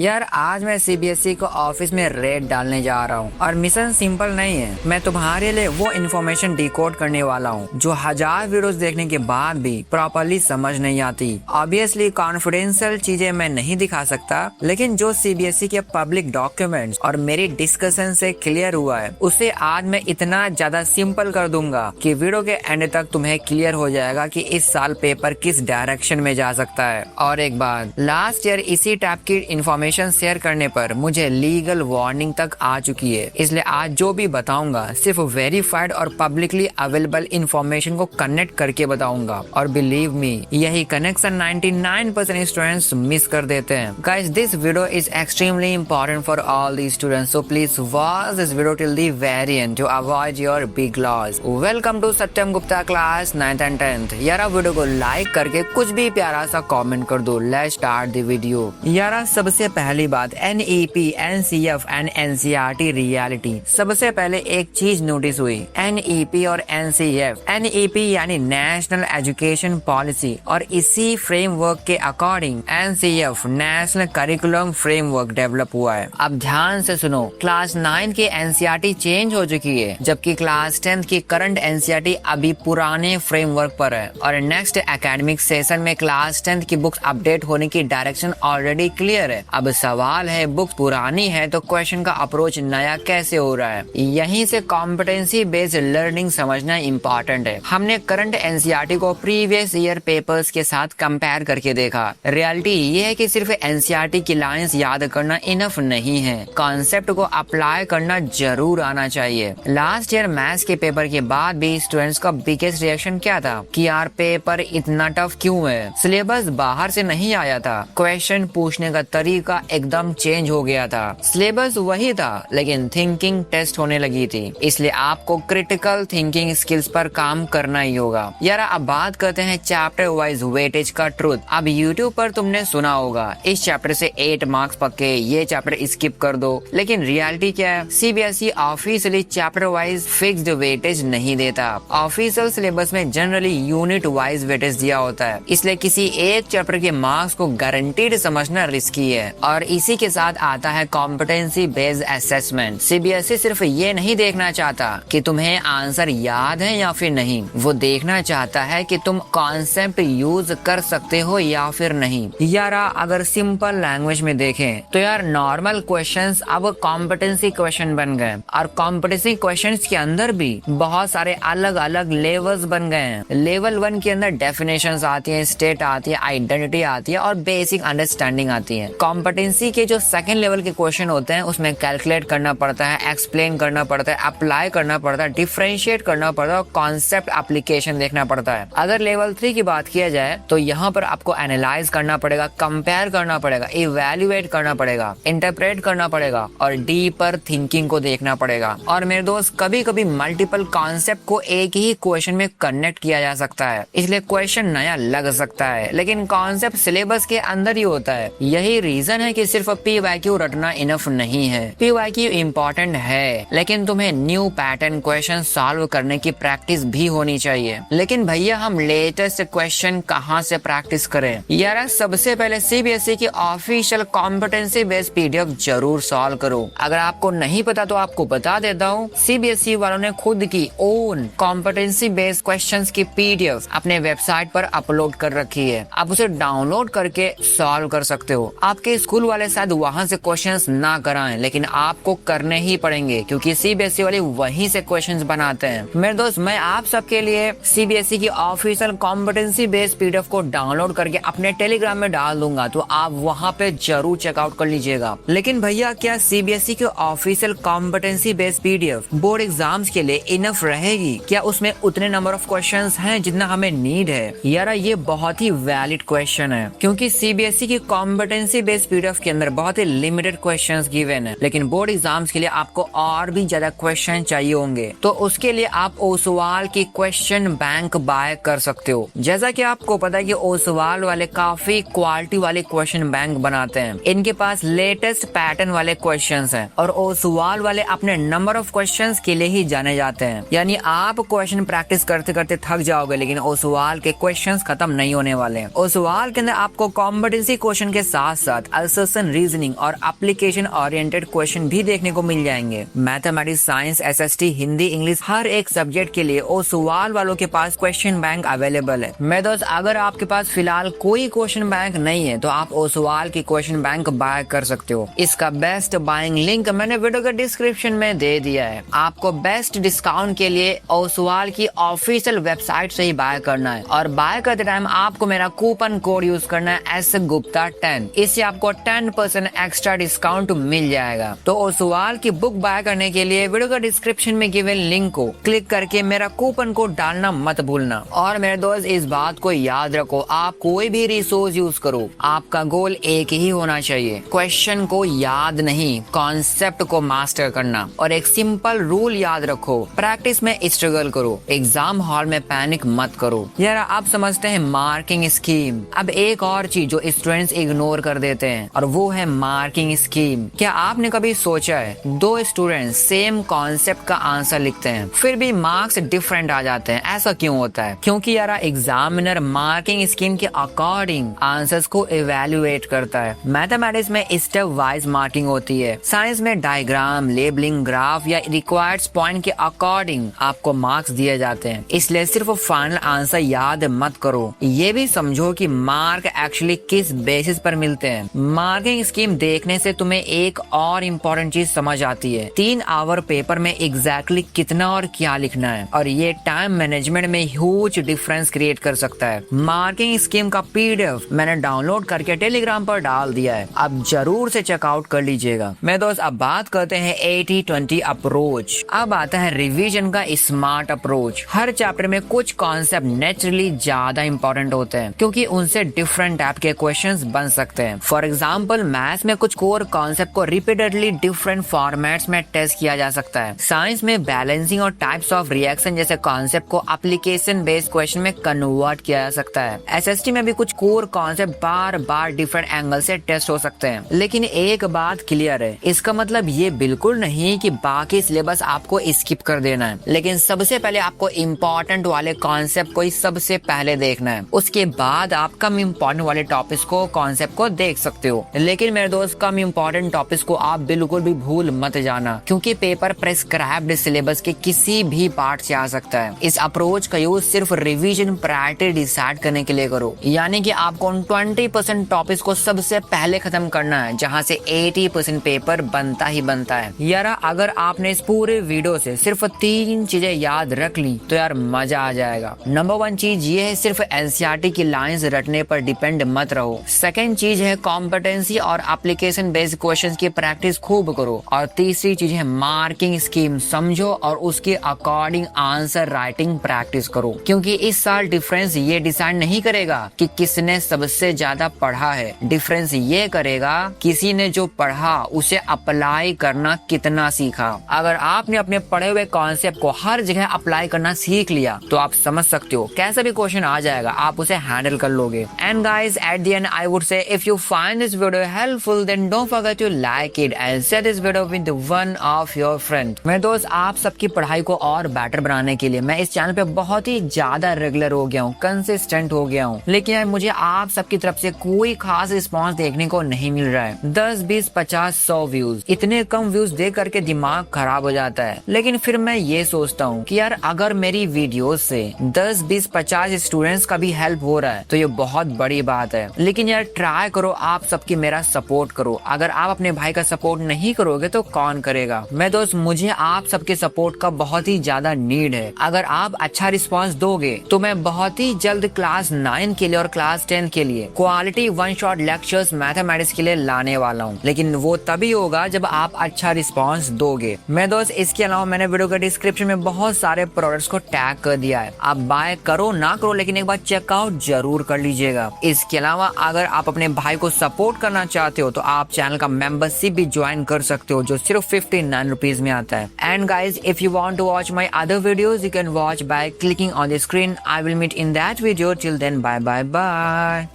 यार आज मैं सीबीएसई को ऑफिस में रेड डालने जा रहा हूँ और मिशन सिंपल नहीं है। मैं तुम्हारे लिए वो इन्फॉर्मेशन डिकोड करने वाला हूँ जो हजार वीडियोस देखने के बाद भी प्रॉपरली समझ नहीं आती। ऑब्वियसली कॉन्फिडेंशियल चीजें मैं नहीं दिखा सकता, लेकिन जो सीबीएसई के पब्लिक डॉक्यूमेंट्स और मेरी डिस्कशन से क्लियर हुआ है उसे आज मैं इतना ज्यादा सिंपल कर दूंगा कि वीडियो के एंड तक तुम्हें क्लियर हो जाएगा कि इस साल पेपर किस डायरेक्शन में जा सकता है। और एक बात, लास्ट ईयर इसी टाइप की इन्फॉर्मेशन शेयर करने पर मुझे लीगल वार्निंग तक आ चुकी है, इसलिए आज जो भी बताऊंगा सिर्फ वेरीफाइड और पब्लिकली अवेलेबल इन्फॉर्मेशन को कनेक्ट करके बताऊंगा। और बिलीव मी, यही कनेक्शन 99% स्टूडेंट्स मिस कर देते हैं। Guys, this video is extremely important for all the students, so please watch this video till the very end to avoid your big loss. Welcome to Satyam Gupta class 9th and 10th। यारा video को like करके कुछ भी प्यारा सा comment कर दो। Let's start the video. यारा सबसे पहली बात, NEP, NCF and NCERT reality. सबसे पहले एक चीज नोटिस हुई, एनईपी और एनसीएफ। एनईपी यानी नेशनल एजुकेशन पॉलिसी और इसी फ्रेमवर्क के according NCF national curriculum framework develop हुआ है। अब ध्यान से सुनो, क्लास 9 की एनसीईआरटी चेंज हो चुकी है, जबकि क्लास 10 की करंट एनसीईआरटी अभी पुराने फ्रेमवर्क पर है। और नेक्स्ट एकेडमिक सेशन में क्लास 10 की बुक्स अपडेट होने की डायरेक्शन ऑलरेडी क्लियर है। अब सवाल है, बुक पुरानी है तो क्वेश्चन का अप्रोच नया कैसे हो रहा है। यहीं से कॉम्पिटेंसी बेस्ड लर्निंग समझना इम्पोर्टेंट है। हमने करंट एनसीईआरटी को प्रीवियस ईयर पेपर्स के साथ कंपेयर करके देखा। रियलिटी ये है कि सिर्फ एनसीईआरटी की लाइंस याद करना इनफ नहीं है, कॉन्सेप्ट को अप्लाई करना जरूर आना चाहिए। लास्ट ईयर मैथ्स के पेपर के बाद भी स्टूडेंट्स का बिगेस्ट रिएक्शन क्या था कि यार पेपर इतना टफ क्यों है। सिलेबस बाहर से नहीं आया था, क्वेश्चन पूछने का तरीका एकदम चेंज हो गया था। सिलेबस वही था लेकिन थिंकिंग टेस्ट होने लगी थी, इसलिए आपको क्रिटिकल थिंकिंग स्किल्स पर काम करना ही होगा। यार अब बात करते हैं चैप्टर वाइज वेटेज का ट्रुथ। अब यूट्यूब पर तुमने सुना होगा इस चैप्टर से 8 मार्क्स पक्के, ये चैप्टर स्किप कर दो। लेकिन रियलिटी क्या है, CBSE officially chapter wise fixed weightage नहीं देता। ऑफिशियल सिलेबस में जनरली यूनिट वाइज वेटेज दिया होता है, इसलिए किसी एक चैप्टर के मार्क्स को गारंटीड समझना रिस्की है। और इसी के साथ आता है कॉम्पिटेंसी बेस्ड असेसमेंट। सीबीएसई सिर्फ ये नहीं देखना चाहता कि तुम्हें आंसर याद है या फिर नहीं, वो देखना चाहता है कि तुम कॉन्सेप्ट यूज कर सकते हो या फिर नहीं। यारा अगर सिंपल लैंग्वेज में देखें तो यार नॉर्मल क्वेश्चंस अब कॉम्पिटेंसी क्वेश्चन बन गए, और कॉम्पिटेंसी क्वेश्चंस के अंदर भी बहुत सारे अलग अलग लेवल्स बन गए हैं। लेवल 1 के अंदर डेफिनेशंस आती है, स्टेट आती है, आइडेंटिटी आती है और बेसिक अंडरस्टैंडिंग आती है। कॉम्पिटेंसी के जो सेकंड लेवल के क्वेश्चन होते हैं उसमें कैलकुलेट करना पड़ता है, एक्सप्लेन करना पड़ता है, अप्लाई करना पड़ता है, डिफरेंशिएट करना पड़ता है और कॉन्सेप्ट एप्लीकेशन देखना पड़ता है। अगर लेवल 3 की बात किया जाए तो यहाँ पर आपको एनालाइज करना पड़ेगा, कंपेयर करना पड़ेगा, इवैल्यूएट करना पड़ेगा, इंटरप्रेट करना पड़ेगा और डीपर थिंकिंग को देखना पड़ेगा। और मेरे दोस्त, कभी कभी मल्टीपल कॉन्सेप्ट को एक ही क्वेश्चन में कनेक्ट किया जा सकता है, इसलिए क्वेश्चन नया लग सकता है लेकिन कॉन्सेप्ट सिलेबस के अंदर ही होता है। यही रीजन है कि सिर्फ पीवाईक्यू रटना इनफ नहीं है। पीवाईक्यू इम्पोर्टेंट है लेकिन तुम्हें न्यू पैटर्न क्वेश्चन सॉल्व करने की प्रैक्टिस भी होनी चाहिए। लेकिन भैया हम लेटेस्ट क्वेश्चन कहाँ से प्रैक्टिस करें? यार सबसे पहले सीबीएसई की ऑफिशियल कॉम्पिटेंसी बेस्ड पीडीएफ जरूर सॉल्व करो। अगर आपको नहीं पता तो आपको बता देता हूँ, सीबीएसई वालों ने खुद की ओन कॉम्पिटेंसी बेस्ड क्वेश्चंस की पीडीएफ अपने वेबसाइट पर अपलोड कर रखी है। आप उसे डाउनलोड करके सॉल्व कर सकते हो। आपके स्कूल वाले शायद वहाँ से क्वेश्चंस ना कराएं, लेकिन आपको करने ही पड़ेंगे क्योंकि सीबीएसई वाले वहीं से क्वेश्चंस बनाते हैं। मेरे दोस्त, मैं आप सबके लिए सीबीएसई की ऑफिशियल कॉम्पिटेंसी बेस्ड पीडीएफ को डाउनलोड करके अपने टेलीग्राम में डाल दूंगा, तो आप वहाँ पे जरूर चेकआउट कर लीजिएगा। लेकिन भैया क्या सीबीएसई की official competency based PDF board exams के लिए इनफ रहेगी? क्या उसमें उतने नंबर ऑफ क्वेश्चंस हैं जितना हमें नीड है? यार ये बहुत ही वैलिड क्वेश्चन है क्योंकि सीबीएसई की कॉम्पिटेंसी बेस्ड पीडीएफ के अंदर बहुत ही लिमिटेड क्वेश्चंस गिवन है, लेकिन बोर्ड एग्जाम्स के लिए आपको और भी ज्यादा क्वेश्चन चाहिए होंगे। तो उसके लिए आप ओसवाल की क्वेश्चन बैंक बाय कर सकते हो। जैसा कि आपको पता है कि ओसवाल वाले काफी क्वालिटी वाले क्वेश्चन बैंक बनाते हैं। इनके पास लेटेस्ट पैटर्न वाले क्वेश्चंस हैं और ओसवाल वाले अपने नंबर ऑफ क्वेश्चंस के लिए ही जाने जाते हैं। यानी आप क्वेश्चन प्रैक्टिस करते करते थक जाओगे, लेकिन ओसवाल के क्वेश्चंस खत्म नहीं होने वाले हैं। ओसवाल के अंदर आपको कॉम्पिटेंसी क्वेश्चन के साथ साथ असर्शन, रीजनिंग और एप्लीकेशन ओरिएंटेड क्वेश्चन भी देखने को मिल जाएंगे। Mathematics, science, SST, Hindi, English, हर एक सब्जेक्ट के लिए ओसवाल वालों के पास क्वेश्चन बैंक अवेलेबल है। मेरे दोस्त, अगर आपके पास फिलहाल कोई क्वेश्चन बैंक नहीं है तो आप ओसवाल की क्वेश्चन बैंक बाय कर सकते हो। इसका बेस्ट बाइंग लिंक मैंने वीडियो के डिस्क्रिप्शन में दे दिया है। आपको बेस्ट डिस्काउंट के लिए ओसवाल की ऑफिशियल वेबसाइट से ही बाय करना है और बाय करते टाइम आपको मेरा कूपन कोड यूज करना है SGupta10। इससे आपको 10% एक्स्ट्रा डिस्काउंट मिल जाएगा। तो ओसवाल की बुक बाय करने के लिए वीडियो के डिस्क्रिप्शन में गिवन लिंक को क्लिक करके मेरा कूपन कोड डालना मत भूलना। और मेरे दोस्त, इस बात को याद रखो, आप कोई भी रिसोर्स यूज करो, आपका गोल एक ही होना चाहिए, क्वेश्चन को याद नहीं, कॉन्सेप्ट को मास्टर करना। और एक सिंपल रूल याद रखो, प्रैक्टिस में स्ट्रगल करो, एग्जाम हॉल में पैनिक मत करो। यार, आप समझते हैं मार्किंग स्कीम। अब एक और चीज जो स्टूडेंट्स इग्नोर कर देते हैं और वो है मार्किंग स्कीम। क्या आपने कभी सोचा है, दो स्टूडेंट्स सेम कॉन्सेप्ट का आंसर लिखते हैं फिर भी मार्क्स डिफरेंट आ जाते हैं? ऐसा क्यों होता है? क्योंकि यार एग्जामिनर मार्किंग स्कीम के अकॉर्डिंग आंसर्स को इवेल्युएट करता है। मैथमेटिक्स में स्टेप वाइज मार्किंग होती है, साइंस में डायग्राम, लेबलिंग, ग्राफ या रिक्वायर्ड पॉइंट के अकॉर्डिंग आपको मार्क्स दिए जाते हैं। इसलिए सिर्फ फाइनल आंसर याद मत करो, ये भी समझो कि मार्क एक्चुअली किस बेसिस पर मिलते हैं। मार्किंग स्कीम देखने से तुम्हें एक और इम्पोर्टेंट चीज समझ आती है, 3 आवर पेपर में एग्जैक्टली कितना और क्या लिखना है, और ये टाइम मैनेजमेंट में ह्यूज डिफरेंस क्रिएट कर सकता है। मार्किंग स्कीम का PDF मैंने डाउनलोड करके टेलीग्राम पर डाल दिया है, अब जरूर से चेकआउट कर लीजिएगा। मेरे दोस्त, अब बात करते हैं 80-20 अप्रोच। अब आता है रिवीजन का स्मार्ट अप्रोच। हर चैप्टर में कुछ कॉन्सेप्ट नेचुरली ज्यादा इंपॉर्टेंट होते हैं क्योंकि उनसे डिफरेंट टाइप के क्वेश्चंस बन सकते हैं। फॉर एग्जाम्पल, मैथ्स में कुछ कोर कॉन्सेप्ट को रिपीटेडली डिफरेंट फॉर्मेट्स में टेस्ट किया जा सकता है। साइंस में बैलेंसिंग और टाइप्स ऑफ रिएक्शन जैसे कॉन्सेप्ट को एप्लीकेशन बेस्ड क्वेश्चन में कन्वर्ट किया जा सकता है। SST में भी कुछ कोर कॉन्सेप्ट बार बार डिफरेंट एंगल से टेस्ट हो सकते हैं। लेकिन एक बात क्लियर है, इसका मतलब ये बिल्कुल नहीं कि बाकी सिलेबस आपको स्किप कर देना है, लेकिन सबसे पहले आपको इम्पोर्टेंट वाले कॉन्सेप्ट को ही सबसे पहले देखना है, उसके बाद आप कम इम्पोर्टेंट वाले टॉपिक्स को, कॉन्सेप्ट को देख सकते हो। लेकिन मेरे दोस्त, कम इम्पोर्टेंट टॉपिक्स को आप बिल्कुल भी भूल मत जाना क्योंकि पेपर प्रेस्क्राइब्ड सिलेबस के किसी भी पार्ट से आ सकता है। इस अप्रोच का यूज सिर्फ रिवीजन प्रायोरिटी डिसाइड करने के लिए करो, यानी कि आपको 20% टॉपिक्स को सबसे पहले खत्म करना है जहां से 80% पेपर बनता ही बनता है। यार, अगर आपने इस पूरे वीडियो से सिर्फ 3 चीजें याद रख ली तो यार मजा आ जाएगा। नंबर 1 चीज ये है, सिर्फ NCERT की लाइंस रटने पर डिपेंड मत रहो। सेकंड चीज है, कॉम्पिटेंसी और एप्लीकेशन बेस्ड क्वेश्चंस की प्रैक्टिस खूब करो। और तीसरी चीज है, मार्किंग स्कीम समझो और उसके अकॉर्डिंग आंसर राइटिंग प्रैक्टिस करो, क्योंकि इस साल डिफरेंस ये डिसाइड नहीं करेगा कि किसने सबसे ज्यादा पढ़ा है, डिफरेंस ये करेगा किसी ने जो पढ़ा उसे अप्लाई करना कितना सीखा। अगर आपने अपने पढ़े हुए कॉन्सेप्ट को हर जगह अप्लाई करना सीख लिया तो आप समझ सकते हो कैसा भी क्वेश्चन आ जाएगा आप उसे हैंडल कर लोगे। And guys, at the end I would say if you find this video helpful then don't forget to like it and share this video with one of your friend. मेरे दोस्त, आप सबकी पढ़ाई को और बेटर बनाने के लिए मैं इस चैनल पे बहुत ही ज्यादा रेगुलर हो गया हूँ, कंसिस्टेंट हो गया हूँ, लेकिन यार मुझे आप सबकी तरफ से कोई खास रिस्पॉन्स देखने को नहीं मिल रहा है। 10, 20, 50, 100 व्यूज, इतने कम व्यूज देख करके दिमाग खराब हो जाता है। लेकिन फिर मैं ये सोचता हूँ कि यार अगर मेरी वीडियोस से 10, 20, 50 स्टूडेंट्स का भी हेल्प हो रहा है तो ये बहुत बड़ी बात है। लेकिन यार ट्राई करो, आप सबकी मेरा सपोर्ट करो। अगर आप अपने भाई का सपोर्ट नहीं करोगे तो कौन करेगा? मैं दोस्त, मुझे आप सबके सपोर्ट का बहुत ही ज्यादा नीड है। अगर आप अच्छा रिस्पांस दोगे तो मैं बहुत ही जल्द क्लास 9 के लिए और क्लास 10 के लिए क्वालिटी 1 शॉट लेक्चर्स मैथमेटिक्स के लिए लाने वाला हूँ। लेकिन वो तभी होगा जब आप अच्छा रिस्पांस दोगे। मैं दोस्त, इसके अलावा मैंने वीडियो के डिस्क्रिप्शन में बहुत सारे प्रोडक्ट्स को टैग कर दिया है, आप बाय करो ना करो लेकिन एक बार चेकआउट जरूर कर लीजिएगा। इसके अलावा अगर आप अपने भाई को सपोर्ट करना चाहते हो तो आप चैनल का मेंबरशिप भी ज्वाइन कर सकते हो जो सिर्फ 59 रुपीज में आता है। And guys, if you want to watch my other videos you can watch by clicking on the screen. I will meet in that video. Till then, bye bye bye.